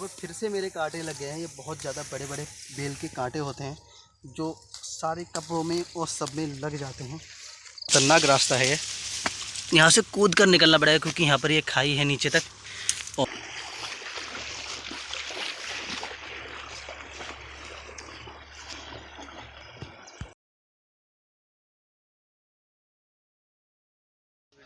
पर फिर से मेरे कांटे लग गए हैं। ये बहुत ज़्यादा बड़े बड़े बेल के कांटे होते हैं जो सारे कपड़ों में और सब में लग जाते हैं। खतरनाक रास्ता है ये, यहाँ से कूद कर निकलना पड़ेगा क्योंकि यहाँ पर ये खाई है नीचे तक। और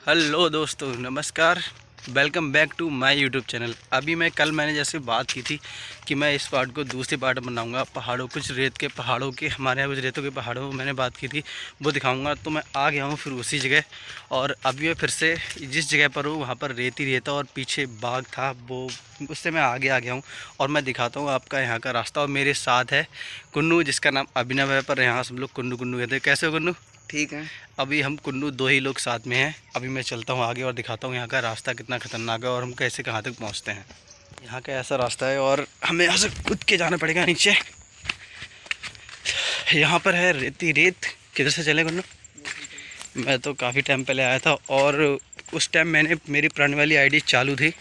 हेलो दोस्तों, नमस्कार, welcome back to my YouTube channel. अभी मैंने जैसे बात की थी कि मैं इस पार्ट को दूसरी पार्ट बनाऊंगा। पहाड़ों, कुछ रेत के पहाड़ों के, हमारे यहाँ कुछ रेतों के पहाड़ों मैंने बात की थी, वो दिखाऊंगा। तो मैं आ गया हूँ फिर उसी जगह, और अभी मैं फिर से जिस जगह पर हूँ वहाँ पर रेत ही रहता और पीछे बाग था, वो उससे मैं आगे आ गया हूँ। और मैं दिखाता हूँ आपका यहाँ का रास्ता। और मेरे साथ है कुन्नू, जिसका नाम अभिनव है, पर यहाँ सब लोग कुन्नू कुन्नू कहते हैं। कैसे हो कुन्नू? ठीक है। अभी हम कुन्नू दो ही लोग साथ में हैं। अभी मैं चलता हूँ आगे और दिखाता हूँ यहाँ का रास्ता कितना खतरनाक है और हम कैसे कहाँ तक पहुँचते हैं। यहाँ का ऐसा रास्ता है और हमें यहाँ से कूद के जाना पड़ेगा नीचे। यहाँ पर है रेती रेत। किधर से चले कुन्नू? मैं तो काफ़ी टाइम पहले आया था और उस टाइम मेरी पुरानी वाली आईडी चालू थी,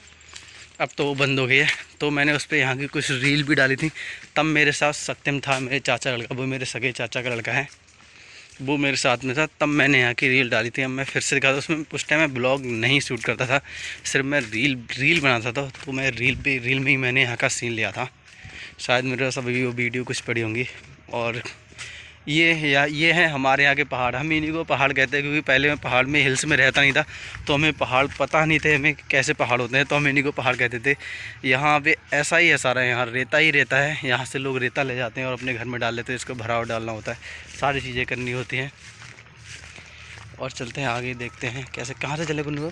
अब तो वो बंद हो गई है। तो मैंने उस पर यहाँ की कुछ रील भी डाली थी। तब मेरे साथ सत्यम था, मेरे चाचा का लड़का, वो मेरे सगे चाचा का लड़का है, वो मेरे साथ में था। तब मैंने यहाँ की रील डाली थी। अब मैं फिर से दिखा था। उसमें उस टाइम मैं ब्लॉग नहीं शूट करता था, सिर्फ मैं रील बनाता था। तो मैं रील में ही मैंने यहाँ का सीन लिया था। शायद मेरे पास अभी वो वीडियो कुछ पड़ी होंगी। और ये है हमारे यहाँ के पहाड़। हम इन्हीं को पहाड़ कहते हैं क्योंकि पहले मैं पहाड़ में, हिल्स में रहता नहीं था, तो हमें पहाड़ पता नहीं थे हमें कैसे पहाड़ होते हैं, तो हम इन्हीं को पहाड़ कहते थे। यहाँ पे ऐसा ही है सारा, यहाँ रेता ही रहता है। यहाँ से लोग रेता ले जाते हैं और अपने घर में डाल लेते हैं। इसको भराव डालना होता है, सारी चीज़ें करनी होती हैं। और चलते हैं आगे, देखते हैं कैसे, कहाँ से चले कुन्नू?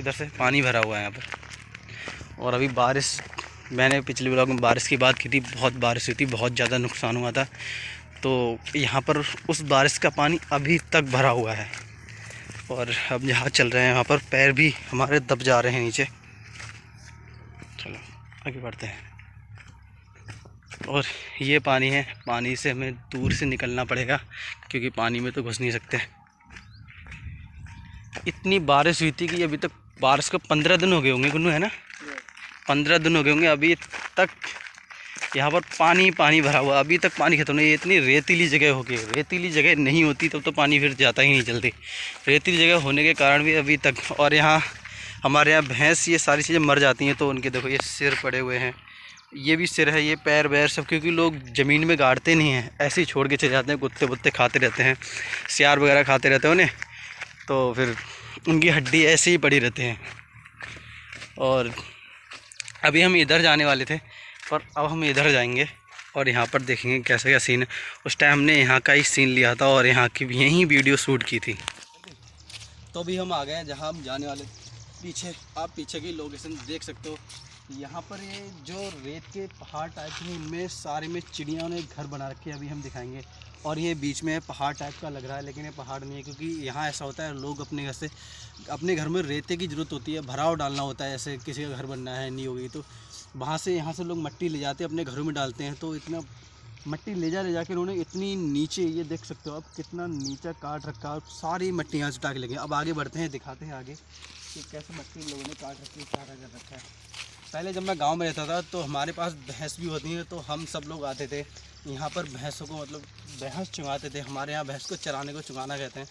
इधर से पानी भरा हुआ है यहाँ पर। और अभी बारिश, मैंने पिछले ब्लॉग में बारिश की बात की थी, बहुत बारिश हुई थी, बहुत ज़्यादा नुकसान हुआ था। तो यहाँ पर उस बारिश का पानी अभी तक भरा हुआ है। और अब जहाँ चल रहे हैं वहाँ पर पैर भी हमारे दब जा रहे हैं नीचे। चलो आगे बढ़ते हैं। और ये पानी है, पानी से हमें दूर से निकलना पड़ेगा क्योंकि पानी में तो घुस नहीं सकते। इतनी बारिश हुई थी कि अभी तक बारिश को 15 दिन हो गए होंगे कुन्नू, है ना? 15 दिन हो गए होंगे। अभी तक यहाँ पर पानी भरा हुआ, अभी तक पानी खत्म नहीं। इतनी रेतीली जगह हो गई, रेतीली जगह नहीं होती तब तो पानी फिर जाता ही नहीं जल्दी। रेतीली जगह होने के कारण भी अभी तक। और यहाँ हमारे यहाँ भैंस, ये सारी चीज़ें मर जाती हैं। तो उनके देखो ये सिर पड़े हुए हैं, ये भी सिर है, ये पैर वैर सब, क्योंकि लोग ज़मीन में गाड़ते नहीं हैं, ऐसे ही छोड़ के चले जाते हैं। कुत्ते वुत्ते खाते रहते हैं, सियार वगैरह खाते रहते हैं उन्हें, तो फिर उनकी हड्डी ऐसे ही पड़ी रहती हैं। और अभी हम इधर जाने वाले थे, पर अब हम इधर जाएंगे और यहाँ पर देखेंगे कैसा क्या सीन है। उस टाइम हमने यहाँ का ही सीन लिया था और यहाँ की यहीं वीडियो शूट की थी। तो अभी हम आ गए हैं जहाँ हम जाने वाले। पीछे आप पीछे की लोकेशन देख सकते हो। यहाँ पर ये जो रेत के पहाड़ टाइप के, इनमें सारे में चिड़ियाँ ने घर बना रखे हैं, अभी हम दिखाएंगे। और ये बीच में पहाड़ टाइप का लग रहा है, लेकिन ये पहाड़ नहीं है, क्योंकि यहाँ ऐसा होता है, लोग अपने घर से, अपने घर में रेते की ज़रूरत होती है, भराव डालना होता है। ऐसे किसी का घर बनना है, नहीं होगी तो वहाँ से, यहाँ से लोग मट्टी ले जाते हैं, अपने घरों में डालते हैं। तो इतना मट्टी ले जाके उन्होंने इतनी नीचे, ये देख सकते हो आप, कितना नीचा काट रखा है। सारी मट्टी यहाँ से उठा के लगे। अब आगे बढ़ते हैं, दिखाते हैं आगे कि कैसे मट्टी लोगों ने काट रखी है, क्या कर रखा है। पहले जब मैं गांव में रहता था तो हमारे पास भैंस भी होती हैं, तो हम सब लोग आते थे यहाँ पर भैंसों को, मतलब भैंस चुगाते थे। हमारे यहाँ भैंस को चराने को चुगाना कहते हैं।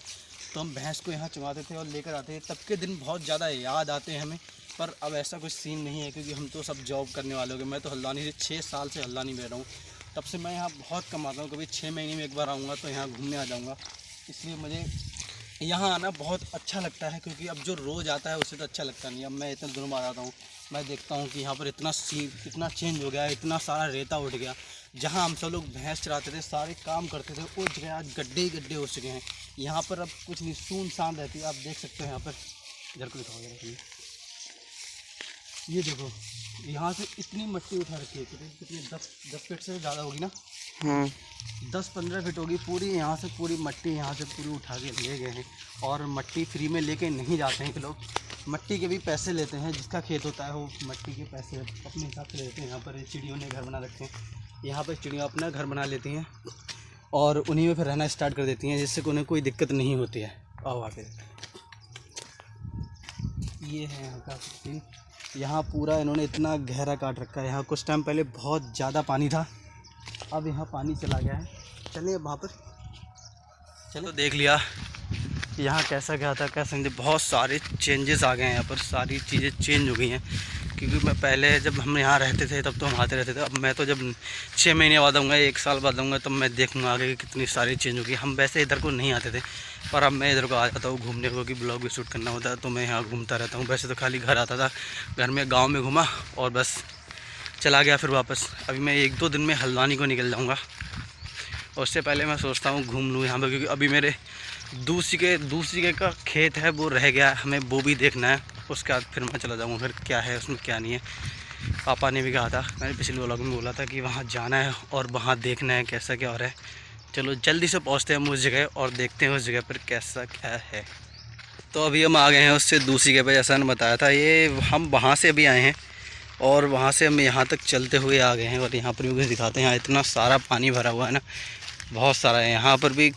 तो हम भैंस को यहाँ चुगाते थे और लेकर आते थे। तब के दिन बहुत ज़्यादा याद आते हैं हमें। पर अब ऐसा कुछ सीन नहीं है क्योंकि हम तो सब जॉब करने वाले हो गए। मैं तो हल्द्वानी से 6 साल से हल्द्वानी में रह रहा हूँ। तब से मैं यहाँ बहुत कम आता हूँ। कभी 6 महीने में एक बार आऊँगा तो यहाँ घूमने आ जाऊँगा। इसलिए मुझे यहाँ आना बहुत अच्छा लगता है, क्योंकि अब जो रोज़ आता है उससे तो अच्छा लगता नहीं। अब मैं इतने दिनों बाद आता हूँ, मैं देखता हूँ कि यहाँ पर इतना सीन, इतना चेंज हो गया है, इतना सारा रेता उठ गया। जहाँ हम सब लोग भैंस चराते थे, सारे काम करते थे, वो जगह आज गड्ढे ही गड्ढे हो चुके हैं। यहाँ पर अब कुछ नहीं, सुनसान रहती है। आप देख सकते हो यहाँ पर, इधर को दिखाओ जरा, ये देखो, यहाँ से इतनी मट्टी उठा रखी है। कितनी 10 फीट से ज़्यादा होगी ना? 10-15 फीट होगी पूरी। यहाँ से पूरी मट्टी यहाँ से पूरी उठा के ले गए हैं। और मट्टी फ्री में लेके नहीं जाते हैं कि लोग मट्टी के भी पैसे लेते हैं। जिसका खेत होता है वो मट्टी के पैसे अपने हिसाब से लेते हैं। यहाँ पर चिड़ियों ने घर बना रखे हैं। यहाँ पर चिड़ियाँ अपना घर बना लेती हैं और उन्हीं में फिर रहना स्टार्ट कर देती हैं, जिससे उन्हें कोई दिक्कत नहीं होती है। आओ आगे, ये है यहाँ का सीन। यहाँ पूरा इन्होंने इतना गहरा काट रखा है। यहाँ कुछ टाइम पहले बहुत ज़्यादा पानी था, अब यहाँ पानी चला गया है। चलिए वहाँ पर चलो। तो देख लिया यहाँ कैसा क्या था, कैसा नहीं, बहुत सारे चेंजेस आ गए हैं यहाँ पर, सारी चीज़ें चेंज हो गई हैं। क्योंकि मैं पहले जब हम यहाँ रहते थे तब तो हम आते रहते थे, अब मैं तो जब 6 महीने बाद आऊँगा, 1 साल बाद आऊँगा, तब मैं देखूँगा आगे कितनी सारी चेंज होगी। हम वैसे इधर को नहीं आते थे, पर अब मैं इधर को आ जाता हूँ घूमने को, कि ब्लॉग भी शूट करना होता है तो मैं यहाँ घूमता रहता हूँ। वैसे तो खाली घर आता था, घर में गाँव में घूमा और बस चला गया फिर वापस। अभी मैं 1-2 दिन में हल्द्वानी को निकल जाऊँगा, और उससे पहले मैं सोचता हूँ घूम लूँ यहाँ पर, क्योंकि अभी मेरे दूसरी का खेत है वो रह गया, हमें वो भी देखना है। उसके बाद फिर मैं चला जाऊँगा, फिर क्या है उसमें क्या नहीं है। पापा ने भी कहा था, मैंने पिछले व्लॉग में बोला था कि वहाँ जाना है और वहाँ देखना है कैसा क्या हो रहा है। चलो जल्दी से पहुँचते हैं हम उस जगह और देखते हैं उस जगह पर कैसा क्या है। तो अभी हम आ गए हैं उससे दूसरी जगह पर, जैसा ने बताया था। ये हम वहाँ से अभी आए हैं और वहाँ से हम यहाँ तक चलते हुए आ गए हैं। और यहाँ पर भी कुछ दिखाते हैं, यहाँ इतना सारा पानी भरा हुआ है ना, बहुत सारा है। यहाँ पर भी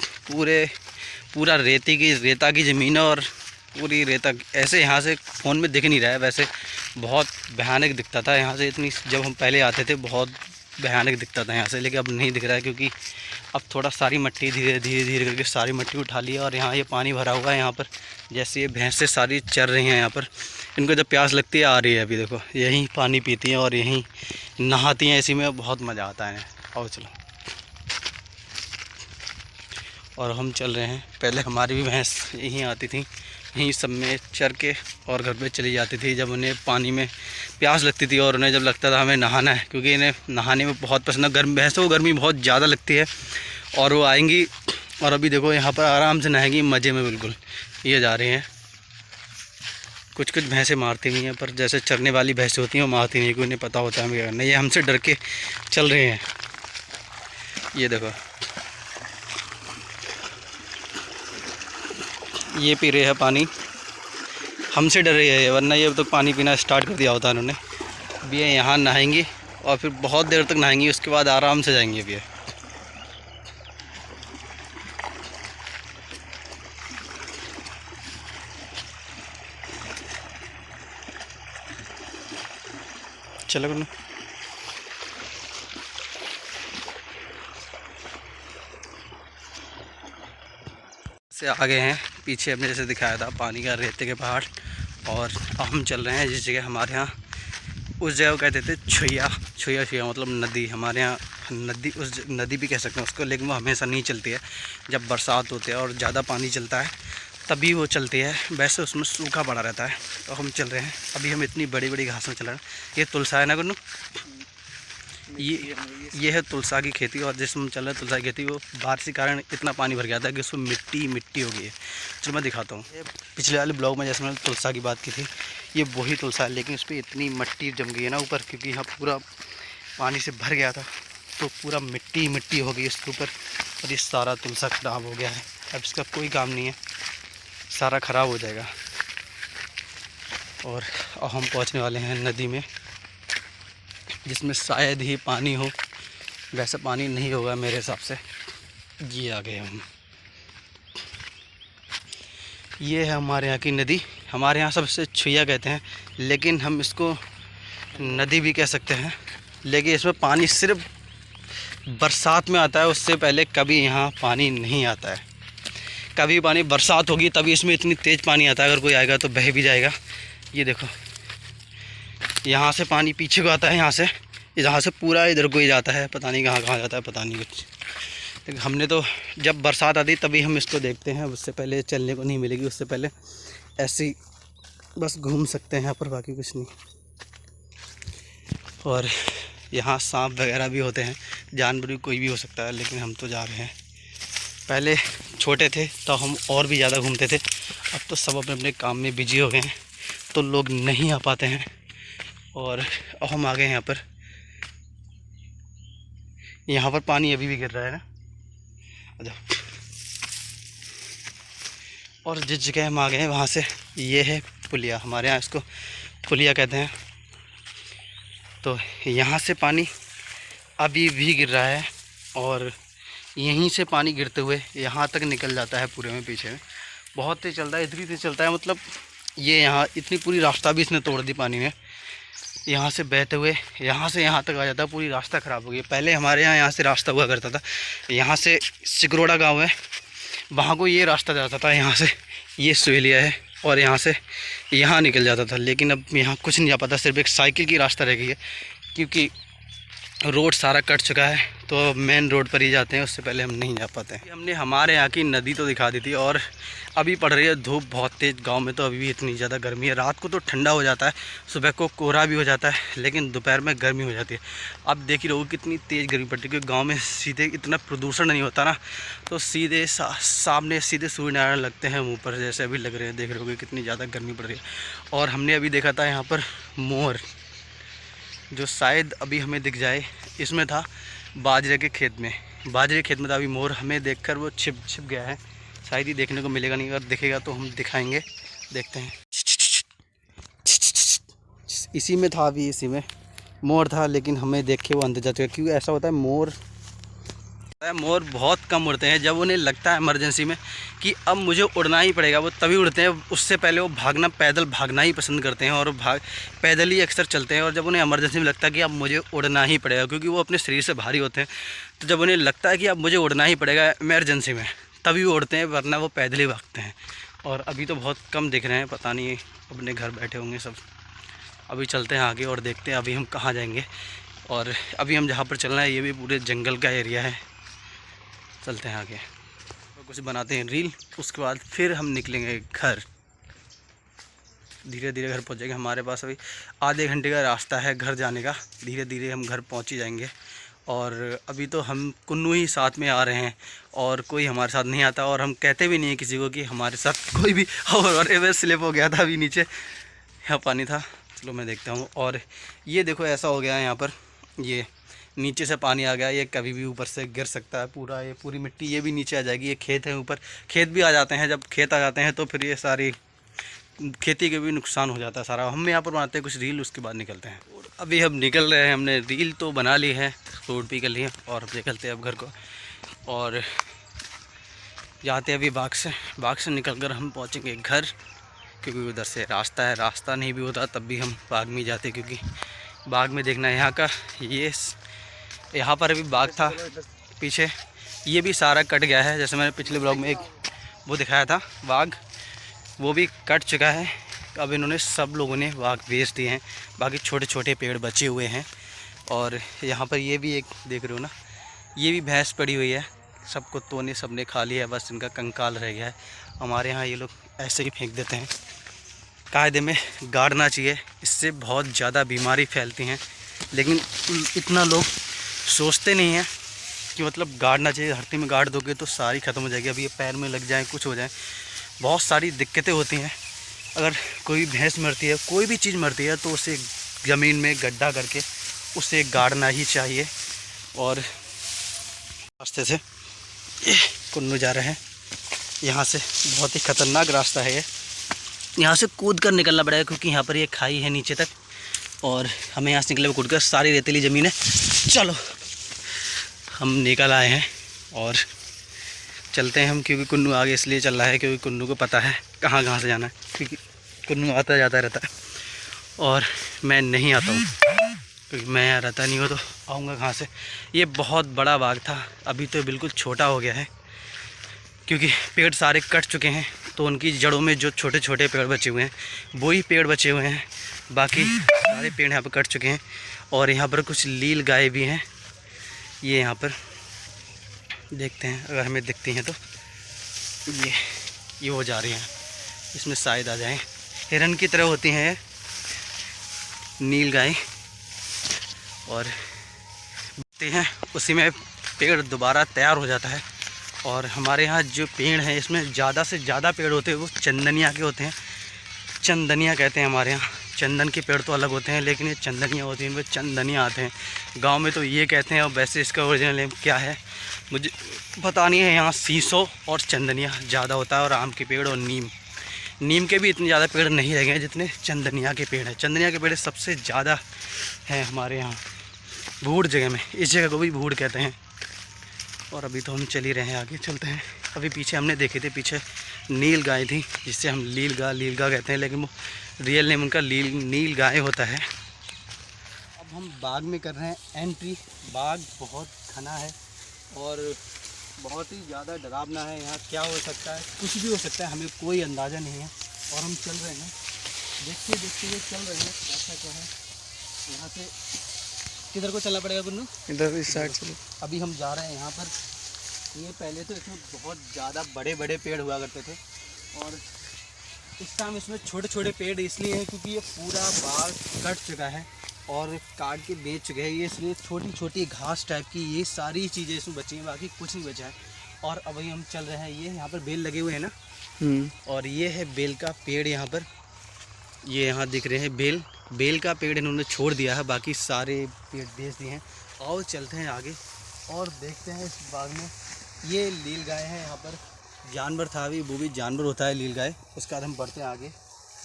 पूरा रेता की ज़मीन है, और पूरी रेता ऐसे यहाँ से फ़ोन में दिख नहीं रहा है। वैसे बहुत भयानक दिखता था यहाँ से, इतनी जब हम पहले आते थे बहुत भयानक दिखता था यहाँ से, लेकिन अब नहीं दिख रहा है, क्योंकि अब थोड़ा सारी मिट्टी धीरे करके सारी मिट्टी उठा लिया। और यहाँ ये पानी भरा हुआ है यहाँ पर, जैसे ये भैंसें सारी चर रही हैं यहाँ पर। इनको जब प्यास लगती है आ रही है, अभी देखो यहीं पानी पीती हैं और यहीं नहाती हैं, इसी में बहुत मज़ा आता है। और चलो, और हम चल रहे हैं। पहले हमारी भी भैंस यहीं आती थी, यहीं सब में चर के और घर पे चली जाती थी जब उन्हें पानी में प्यास लगती थी, और उन्हें जब लगता था हमें नहाना है, क्योंकि इन्हें नहाने में बहुत पसंद है। भैंसों को गर्मी बहुत ज़्यादा लगती है, और वो आएंगी और अभी देखो यहाँ पर आराम से नहाएंगी मज़े में बिल्कुल। ये जा रही हैं, कुछ भैंसें मारती नहीं हैं, पर जैसे चरने वाली भैंसें होती हैं वो मारती नहीं, क्योंकि उन्हें पता होता है हमें क्या करना है। ये हमसे डर के चल रहे हैं, ये देखो ये पी रहे हैं पानी, हमसे डर रही है, वरना ये तो पानी पीना स्टार्ट कर दिया होता है इन्होंने। अभी ये यहाँ नहाएंगी और फिर बहुत देर तक नहाएंगी, उसके बाद आराम से जाएंगी। अभी चलो गुन्नू, से आ गए हैं पीछे हमने जैसे दिखाया था पानी का रेते के पहाड़। और अब हम चल रहे हैं जिस जगह हमारे यहाँ, उस जगह को कहते थे छुया मतलब नदी। हमारे यहाँ नदी, उस नदी भी कह सकते हैं उसको, लेकिन वो हमेशा नहीं चलती है। जब बरसात होती है और ज़्यादा पानी चलता है तभी वो चलती है, वैसे उसमें सूखा पड़ा रहता है। तो हम चल रहे हैं, अभी हम इतनी बड़ी बड़ी घास में चल रहे हैं। ये तुलसा है ना गुन्नू, ये है तुलसा की खेती। और जिसमें चल रहा है तुलसा की खेती, वो बारिश के कारण इतना पानी भर गया था कि उसमें मिट्टी हो गई है। चलो मैं दिखाता हूँ। पिछले वाले ब्लॉग में जैसे मैंने तुलसा की बात की थी, ये वही तुलसा है, लेकिन उस पर इतनी मिट्टी जम गई है ना ऊपर, क्योंकि यहाँ पूरा पानी से भर गया था, तो पूरा मिट्टी हो गई इसके ऊपर। और ये सारा तुलसा ख़राब हो गया है, अब इसका कोई काम नहीं है, सारा ख़राब हो जाएगा। और हम पहुँचने वाले हैं नदी में, जिसमें शायद ही पानी हो, वैसे पानी नहीं होगा मेरे हिसाब से। ये आ गए हम, ये है हमारे यहाँ की नदी। हमारे यहाँ सबसे छुइया कहते हैं, लेकिन हम इसको नदी भी कह सकते हैं। लेकिन इसमें पानी सिर्फ बरसात में आता है, उससे पहले कभी यहाँ पानी नहीं आता है। कभी पानी बरसात होगी तभी इसमें इतनी तेज़ पानी आता है, अगर कोई आएगा तो बह भी जाएगा। ये देखो यहाँ से पानी पीछे को आता है, यहाँ से पूरा इधर को ही जाता है, पता नहीं कहाँ जाता है, पता नहीं कुछ। लेकिन हमने तो जब बरसात आती तभी हम इसको देखते हैं, उससे पहले चलने को नहीं मिलेगी। उससे पहले ऐसे ही बस घूम सकते हैं यहाँ पर, बाकी कुछ नहीं। और यहाँ सांप वगैरह भी होते हैं, जानवर भी कोई भी हो सकता है, लेकिन हम तो जा रहे हैं। पहले छोटे थे तो हम और भी ज़्यादा घूमते थे, अब तो सब अपने अपने काम में बिजी हो गए हैं, तो लोग नहीं आ पाते हैं। और अब हम आ गए यहाँ पर पानी अभी भी गिर रहा है ना। और जिस जगह हम आ गए हैं वहाँ से, ये है पुलिया, हमारे यहाँ इसको पुलिया कहते हैं। तो यहाँ से पानी अभी भी गिर रहा है, और यहीं से पानी गिरते हुए यहाँ तक निकल जाता है पूरे में, पीछे में बहुत तेज़ चलता है, इतनी तेज़ चलता है, मतलब ये यहाँ इतनी पूरी रास्ता भी इसने तोड़ दी पानी में। यहाँ से बहते हुए यहाँ से यहाँ तक आ जाता है। पूरी रास्ता ख़राब हो गया। पहले हमारे यहाँ से रास्ता हुआ करता था, यहाँ से सिकरोड़ा गांव है, वहाँ को ये रास्ता जाता था, यहाँ से ये सुहेलिया है और यहाँ से यहाँ निकल जाता था। लेकिन अब यहाँ कुछ नहीं जा पाता, सिर्फ एक साइकिल की रास्ता रह गई है, क्योंकि रोड सारा कट चुका है। तो मेन रोड पर ही जाते हैं, उससे पहले हम नहीं जा पाते हैं। हमने हमारे यहाँ की नदी तो दिखा दी थी, और अभी पड़ रही है धूप बहुत तेज़ गांव में। तो अभी भी इतनी ज़्यादा गर्मी है। रात को तो ठंडा हो जाता है, सुबह को कोहरा भी हो जाता है, लेकिन दोपहर में गर्मी हो जाती है। अब देख ही रहो कितनी तेज़ गर्मी पड़ती है, क्योंकि गाँव में सीधे इतना प्रदूषण नहीं होता ना, तो सीधे सामने सीधे सूर्य नारायण लगते हैं मुँह पर, जैसे अभी लग रहे हैं। देख रहे हो कितनी ज़्यादा गर्मी पड़ रही है। और हमने अभी देखा था यहाँ पर मोर, जो शायद अभी हमें दिख जाए। इसमें था बाजरे के खेत में, बाजरे के खेत में था अभी मोर। हमें देखकर वो छिप गया है, शायद ही देखने को मिलेगा नहीं। अगर दिखेगा तो हम दिखाएंगे, देखते हैं। इसी में था, अभी इसी में मोर था, लेकिन हमें देख के वो अंदर जा चुका। क्यों ऐसा होता है, मोर बहुत कम उड़ते हैं। जब उन्हें लगता है इमरजेंसी में कि अब मुझे उड़ना ही पड़ेगा, वो तभी उड़ते हैं। उससे पहले वो पैदल भागना ही पसंद करते हैं, और पैदल ही अक्सर चलते हैं। और जब उन्हें इमरजेंसी में लगता है कि अब मुझे उड़ना ही पड़ेगा, क्योंकि वो अपने शरीर से भारी होते हैं, तो जब उन्हें लगता है कि अब मुझे उड़ना ही पड़ेगा इमरजेंसी में, तभी वो उड़ते हैं, वरना वो पैदल ही भागते हैं। और अभी तो बहुत कम दिख रहे हैं, पता नहीं अपने घर बैठे होंगे सब। अभी चलते हैं आगे और देखते हैं अभी हम कहाँ जाएंगे। और अभी हम जहाँ पर चलना है, ये भी पूरे जंगल का एरिया है। चलते हैं आगे, तो कुछ बनाते हैं रील, उसके बाद फिर हम निकलेंगे घर। धीरे धीरे घर पहुंचेंगे। हमारे पास अभी आधे घंटे का रास्ता है घर जाने का। धीरे धीरे हम घर पहुंच ही जाएंगे। और अभी तो हम कुन्नू ही साथ में आ रहे हैं, और कोई हमारे साथ नहीं आता। और हम कहते भी नहीं हैं किसी को कि हमारे साथ कोई भी। और वह स्लिप हो गया था अभी नीचे, यहाँ पानी था। चलो मैं देखता हूँ। और ये देखो ऐसा हो गया है यहाँ पर, ये नीचे से पानी आ गया। ये कभी भी ऊपर से गिर सकता है पूरा, ये पूरी मिट्टी ये भी नीचे आ जाएगी। ये खेत है, ऊपर खेत भी आ जाते हैं। जब खेत आ जाते हैं तो फिर ये सारी खेती के भी नुकसान हो जाता है सारा। हम यहाँ पर बनाते हैं कुछ रील, उसके बाद निकलते हैं। और अभी हम निकल रहे हैं, हमने रील तो बना ली है, रोड भी कर ली है, और निकलते हैं अब घर को। और जाते हैं अभी बाग से निकल कर हम पहुँचेंगे घर, क्योंकि उधर से रास्ता नहीं भी होता तब भी हम बाग में जाते, क्योंकि बाग में देखना है यहाँ का। यहाँ पर अभी बाग था पीछे, ये भी सारा कट गया है। जैसे मैंने पिछले ब्लॉग में एक वो दिखाया था बाग, वो भी कट चुका है। अब इन्होंने सब लोगों ने बाग बेच दिए हैं, बाकी छोटे छोटे पेड़ बचे हुए हैं। और यहाँ पर ये भी एक देख रहे हो ना, ये भी भैंस पड़ी हुई है। सब कुत्तों ने सबने खा लिया है, बस इनका कंकाल रह गया है। हमारे यहाँ ये लोग ऐसे ही फेंक देते हैं। कायदे में गाड़ना चाहिए, इससे बहुत ज़्यादा बीमारी फैलती हैं, लेकिन इतना लोग सोचते नहीं हैं कि मतलब गाड़ना चाहिए। धरती में गाड़ दोगे तो सारी ख़त्म हो जाएगी। अभी ये पैर में लग जाए, कुछ हो जाए, बहुत सारी दिक्कतें होती हैं। अगर कोई भैंस मरती है, कोई भी चीज़ मरती है, तो उसे ज़मीन में गड्ढा करके उसे गाड़ना ही चाहिए। और रास्ते से कुन्नू जा रहे हैं, यहाँ से बहुत ही ख़तरनाक रास्ता है ये। यहाँ से कूद कर निकलना पड़ेगा, क्योंकि यहाँ पर ये खाई है नीचे तक, और हमें यहाँ से निकले कूद कर। सारी रेतीली ज़मीन है। चलो हम निकल आए हैं और चलते हैं हम, क्योंकि कुन्नू आगे इसलिए चल रहा है क्योंकि कुन्नू को पता है कहाँ कहाँ से जाना है, क्योंकि कुन्नू आता जाता रहता है और मैं नहीं आता हूँ, क्योंकि मैं यहाँ रहता नहीं हूँ, तो आऊँगा कहाँ से। ये बहुत बड़ा बाग था, अभी तो बिल्कुल छोटा हो गया है, क्योंकि पेड़ सारे कट चुके हैं। तो उनकी जड़ों में जो छोटे छोटे पेड़ बचे हुए हैं, वही पेड़ बचे हुए हैं, बाकी सारे पेड़ यहाँ पर कट चुके हैं। और यहाँ पर कुछ लील गाय भी हैं, ये यहाँ पर देखते हैं, अगर हमें दिखती हैं तो ये हो जा रही हैं, इसमें शायद आ जाएं। हिरन की तरह होती हैं नील गाय, और हैं उसी में पेड़ दोबारा तैयार हो जाता है। और हमारे यहाँ जो पेड़ हैं, इसमें ज़्यादा से ज़्यादा पेड़ होते हैं वो चंदनिया के होते हैं। चंदनिया कहते हैं हमारे यहाँ। चंदन के पेड़ तो अलग होते हैं, लेकिन ये चंदनिया होती हैं, इनमें चंदनिया आते हैं। गांव में तो ये कहते हैं, और वैसे इसका ओरिजिनल नेम क्या है मुझे पता नहीं है। यहाँ शीशो और चंदनिया ज़्यादा होता है, और आम के पेड़ और नीम के भी इतने ज़्यादा पेड़ नहीं रह गए जितने चंदनिया के पेड़ हैं। चंदनिया के पेड़ सबसे ज़्यादा हैं हमारे यहाँ भूड़ जगह में, इस जगह को भी भूड़ कहते हैं। और अभी तो हम चल ही रहे हैं, आगे चलते हैं। अभी पीछे हमने देखे थे, पीछे नील गाय थी, जिससे हम लील गा कहते हैं, लेकिन वो रियल नेम उनका नील गाय होता है। हम बाग में कर रहे हैं एंट्री। बाग बहुत घना है और बहुत ही ज़्यादा डरावना है। यहाँ क्या हो सकता है, कुछ भी हो सकता है, हमें कोई अंदाज़ा नहीं है। और हम चल रहे हैं, देखते देखते हुए चल रहे हैं। ऐसा क्या है, यहाँ से किधर को चलना पड़ेगा गुन्नू? इधर इस साइड चलो। अभी हम जा रहे हैं यहाँ पर। ये पहले तो इसमें बहुत ज़्यादा बड़े बड़े पेड़ हुआ करते थे और इस टाइम इसमें छोटे छोटे पेड़ इसलिए हैं क्योंकि ये पूरा बाग कट चुका है और काट के बेच चुके हैं ये, इसलिए छोटी छोटी घास टाइप की ये सारी चीज़ें इसमें बची हैं, बाकी कुछ नहीं बचा है। और अभी हम चल रहे हैं, ये यहाँ पर बेल लगे हुए हैं ना, और ये है बेल का पेड़। यहाँ पर ये यहाँ दिख रहे हैं बेल का पेड़ इन्होंने छोड़ दिया है, बाकी सारे पेड़ बेच दिए हैं। और चलते हैं आगे और देखते हैं इस बाग में। ये नील गाय है, यहाँ पर जानवर था अभी, वो भी जानवर होता है नील गाय। उसके बाद हम बढ़ते हैं आगे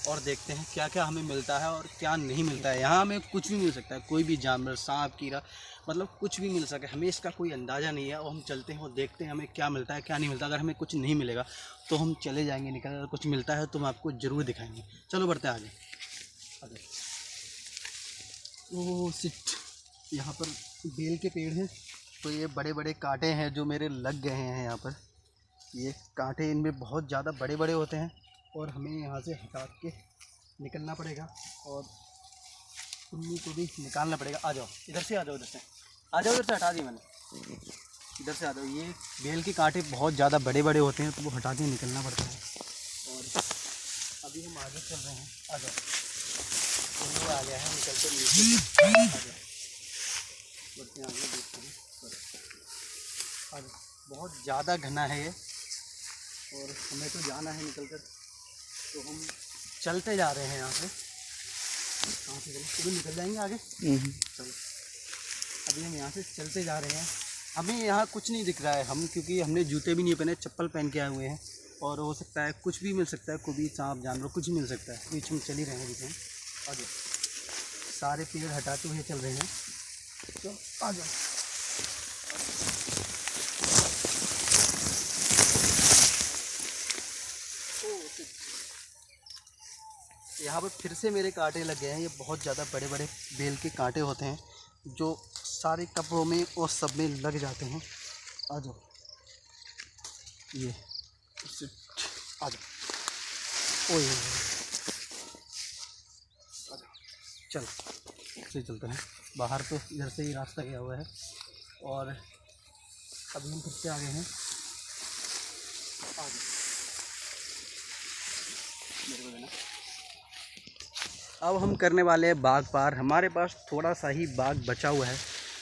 और देखते हैं क्या क्या हमें मिलता है और क्या नहीं मिलता है। यहाँ हमें कुछ भी मिल सकता है, कोई भी जानवर, सांप, कीड़ा, मतलब कुछ भी मिल सके, हमें इसका कोई अंदाज़ा नहीं है। और हम चलते हैं और देखते हैं हमें क्या मिलता है क्या नहीं मिलता। अगर हमें कुछ नहीं मिलेगा तो हम चले जाएंगे निकल, अगर कुछ मिलता है तो हम आपको ज़रूर दिखाएंगे। चलो बढ़ते हैं आगे। ओह सिट, यहाँ पर बेल के पेड़ हैं, तो ये बड़े बड़े कांटे हैं जो मेरे लग गए हैं यहाँ पर। ये कांटे इनमें बहुत ज़्यादा बड़े बड़े होते हैं और हमें यहाँ से हटा के निकलना पड़ेगा और कुन्नी को भी निकालना पड़ेगा। आ जाओ इधर से, आ जाओ इधर से, आ जाओ इधर से, हटा दी मैंने, इधर से आ जाओ। ये बेल के कांटे बहुत ज़्यादा बड़े बड़े होते हैं तो वो हटा के निकलना पड़ता है। और अभी हम आगे चल रहे हैं, आ जाओ, कुन्नी आ गया है, निकलते नीचे आ जाओ, बढ़ते आगे देखते हैं। और बहुत ज़्यादा घना है ये और हमें तो जाना है निकलकर, तो हम चलते जा रहे हैं यहाँ से। कहाँ से चलो, तो निकल जाएंगे आगे। चलो अभी हम यहाँ से चलते जा रहे हैं। हमें यहाँ कुछ नहीं दिख रहा है, हम क्योंकि हमने जूते भी नहीं पहने, चप्पल पहन के आए हुए हैं और हो सकता है कुछ भी मिल सकता है, कोई भी सांप जानवर कुछ मिल सकता है। बीच में चल ही रहे हैं, बीच में आ जाओ, सारे पेड़ हटाते हुए चल रहे हैं, तो आ जाओ। यहाँ पर फिर से मेरे कांटे लग गए हैं। ये बहुत ज़्यादा बड़े बड़े बेल के कांटे होते हैं जो सारे कपड़ों में और सब में लग जाते हैं। आ जाओ, ये आ जाओ, ओए आ जाओ, चलो से चलते हैं बाहर। तो इधर से ही रास्ता गया हुआ है और अभी हम फिर से आ गए हैं। आ जाओ, मेरे को देना। अब हम करने वाले हैं बाग पार। हमारे पास थोड़ा सा ही बाग बचा हुआ है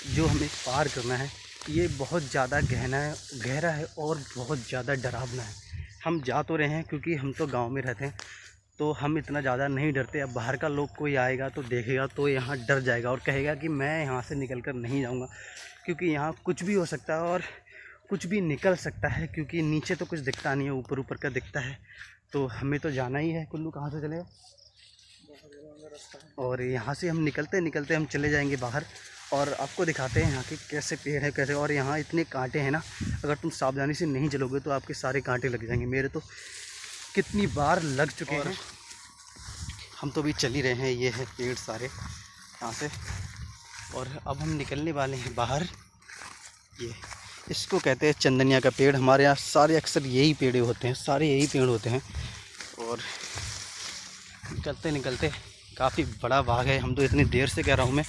जो हमें पार करना है। ये बहुत ज़्यादा गहरा है और बहुत ज़्यादा डरावना है। हम जा तो रहे हैं क्योंकि हम तो गांव में रहते हैं तो हम इतना ज़्यादा नहीं डरते। अब बाहर का लोग कोई आएगा तो देखेगा तो यहाँ डर जाएगा और कहेगा कि मैं यहाँ से निकल कर नहीं जाऊँगा, क्योंकि यहाँ कुछ भी हो सकता है और कुछ भी निकल सकता है, क्योंकि नीचे तो कुछ दिखता नहीं है, ऊपर ऊपर का दिखता है। तो हमें तो जाना ही है। कुल्लू कहाँ से चलेगा? और यहाँ से हम निकलते निकलते हम चले जाएंगे बाहर और आपको दिखाते हैं यहाँ के कैसे पेड़ है कैसे। और यहाँ इतने कांटे हैं ना, अगर तुम सावधानी से नहीं चलोगे तो आपके सारे कांटे लग जाएंगे। मेरे तो कितनी बार लग चुके हैं। हम तो भी चल ही रहे हैं। ये है पेड़ सारे यहाँ से और अब हम निकलने वाले हैं बाहर। ये इसको कहते हैं चंदनिया का पेड़। हमारे यहाँ सारे अक्सर यही पेड़ होते हैं, सारे यही पेड़ होते हैं। और निकलते निकलते काफ़ी बड़ा बाग है। हम तो इतनी देर से कह रहा हूँ मैं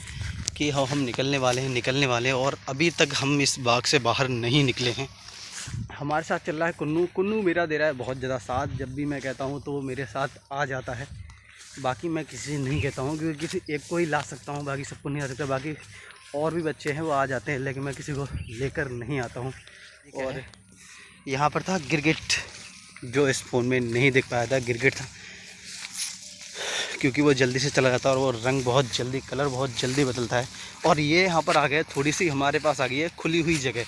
कि हम निकलने वाले हैं और अभी तक हम इस बाग से बाहर नहीं निकले हैं। हमारे साथ चल रहा है कुन्नू। कुन्नू मेरा दे रहा है बहुत ज़्यादा साथ। जब भी मैं कहता हूँ तो वो मेरे साथ आ जाता है। बाकी मैं किसी से नहीं कहता हूँ क्योंकि किसी एक को ही ला सकता हूँ, बाकी सबको नहीं आ सकता। बाकी और भी बच्चे हैं वो आ जाते हैं, लेकिन मैं किसी को लेकर नहीं आता हूँ। और यहाँ पर था गिरगिट, जो इस फ़ोन में नहीं दिख पाया था। गिरगिट था क्योंकि वो जल्दी से चला जाता है और वो रंग बहुत जल्दी, कलर बहुत जल्दी बदलता है। और ये यहाँ पर आ गए, थोड़ी सी हमारे पास आ गई है खुली हुई जगह।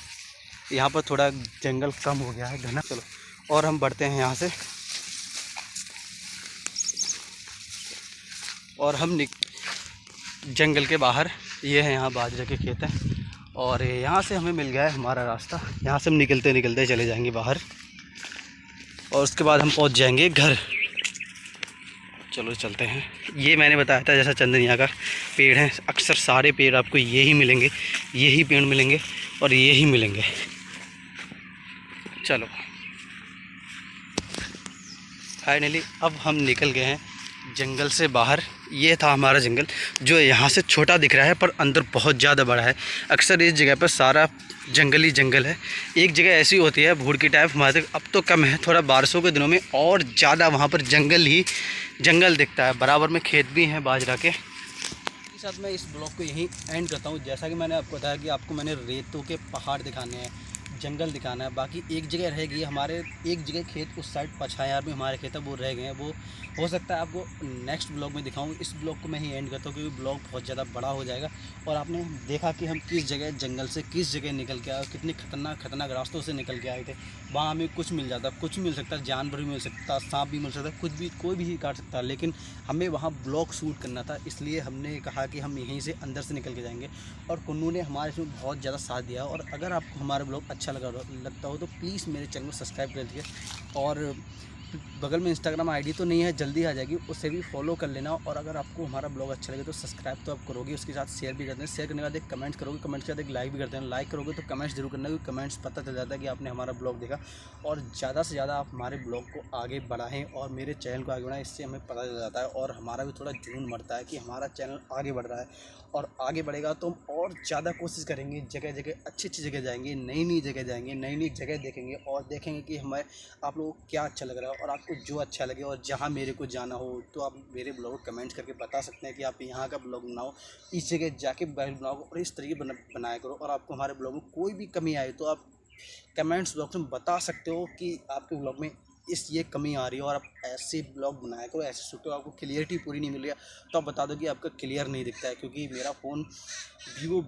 यहाँ पर थोड़ा जंगल कम हो गया है, घना। चलो और हम बढ़ते हैं यहाँ से और हम जंगल के बाहर। ये है यहाँ बाजरे के खेत हैं और यहाँ से हमें मिल गया है हमारा रास्ता। यहाँ से हम निकलते निकलते चले जाएंगे बाहर और उसके बाद हम पहुँच जाएंगे घर। चलो चलते हैं। ये मैंने बताया था जैसा चंदनिया का पेड़ है, अक्सर सारे पेड़ आपको यही मिलेंगे, यही पेड़ मिलेंगे और यही मिलेंगे। चलो फाइनली अब हम निकल गए हैं जंगल से बाहर। ये था हमारा जंगल जो यहाँ से छोटा दिख रहा है पर अंदर बहुत ज़्यादा बड़ा है। अक्सर इस जगह पर सारा जंगल ही जंगल है। एक जगह ऐसी होती है भूड़ की टाइप, हमारे तक अब तो कम है, थोड़ा बारिशों के दिनों में और ज़्यादा वहाँ पर जंगल ही जंगल दिखता है। बराबर में खेत भी हैं बाजरा के। इसके साथ मैं इस ब्लॉग को यहीं एंड करता हूँ। जैसा कि मैंने आपको बताया कि आपको मैंने रेतों के पहाड़ दिखाने हैं, जंगल दिखाना है। बाकी एक जगह रह गई हमारे, एक जगह खेत उस साइड पछायार में हमारे खेत है, वो रह गए हैं। वो हो सकता है आपको नेक्स्ट ब्लॉग में दिखाऊं। इस ब्लॉग को मैं ही एंड करता हूँ क्योंकि ब्लॉग बहुत ज़्यादा बड़ा हो जाएगा। और आपने देखा कि हम किस जगह जंगल से किस जगह निकल के आए, कितने खतरनाक रास्तों से निकल के आए थे। वहाँ हमें कुछ मिल जाता, कुछ मिल सकता, जानवर भी मिल सकता, सांप भी मिल सकता, कुछ भी, कोई भी काट सकता। लेकिन हमें वहाँ ब्लॉग शूट करना था, इसलिए हमने कहा कि हम यहीं से अंदर से निकल के जाएंगे। और कुन्नू ने हमारे इसमें बहुत ज़्यादा साथ दिया। और अगर आपको हमारा ब्लॉग अच्छा लगता हो तो प्लीज़ मेरे चैनल को सब्सक्राइब कर दीजिए। और बगल में इंस्टाग्राम आईडी तो नहीं है, जल्दी आ जाएगी, उससे भी फॉलो कर लेना। और अगर आपको हमारा ब्लॉग अच्छा लगे तो सब्सक्राइब तो आप करोगे, उसके साथ शेयर भी करते हैं। शेयर करने के बाद एक कमेंट करोगे, कमेंट के बाद एक लाइक भी करते हैं। लाइक करोगे तो कमेंट्स जरूर करना, क्योंकि कमेंट्स पता चल जाता है कि आपने हमारा ब्लॉग देखा। और ज़्यादा से ज़्यादा आप हमारे ब्लॉग को आगे बढ़ाएँ और मेरे चैनल को आगे बढ़ाएँ, इससे हमें पता चल जाता है और हमारा भी थोड़ा जुनून बढ़ता है कि हमारा चैनल आगे बढ़ रहा है। और आगे बढ़ेगा तो हम और ज़्यादा कोशिश करेंगे, जगह जगह अच्छी जगह जाएंगे, नई जगह जाएंगे, नई जगह देखेंगे और देखेंगे कि हमें आप लोगों को क्या अच्छा लग रहा है। और आपको जो अच्छा लगे और जहाँ मेरे को जाना हो तो आप मेरे ब्लॉग को कमेंट करके बता सकते हैं कि आप यहाँ का ब्लॉग बनाओ, इस जगह जाके ब्लॉग बनाओ और इस तरीके बनाया करो। और आपको हमारे ब्लॉग में कोई भी कमी आए तो आप कमेंट्स बॉक्स में बता सकते हो कि आपके ब्लॉग में ये कमी आ रही है और आप ऐसे ब्लॉग बनाया करो, ऐसे शूट करो। आपको क्लियरिटी पूरी नहीं मिल रही है तो आप बता दो कि आपका क्लियर नहीं दिखता है, क्योंकि मेरा फ़ोन Vivo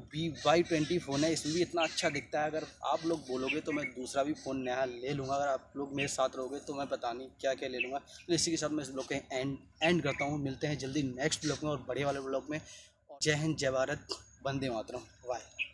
Y20 फ़ोन है, इसमें भी इतना अच्छा दिखता है। अगर आप लोग बोलोगे तो मैं दूसरा भी फ़ोन नया ले लूँगा। अगर आप लोग मेरे साथ रहोगे तो मैं पता नहीं क्या क्या ले लूँगा। तो इसी के साथ मैं इस ब्लॉग के एंड करता हूँ। मिलते हैं जल्दी नेक्स्ट ब्लॉग में और बड़े वाले ब्लॉग में। जय हिंद, जय भारत, वंदे मातरम, बाय।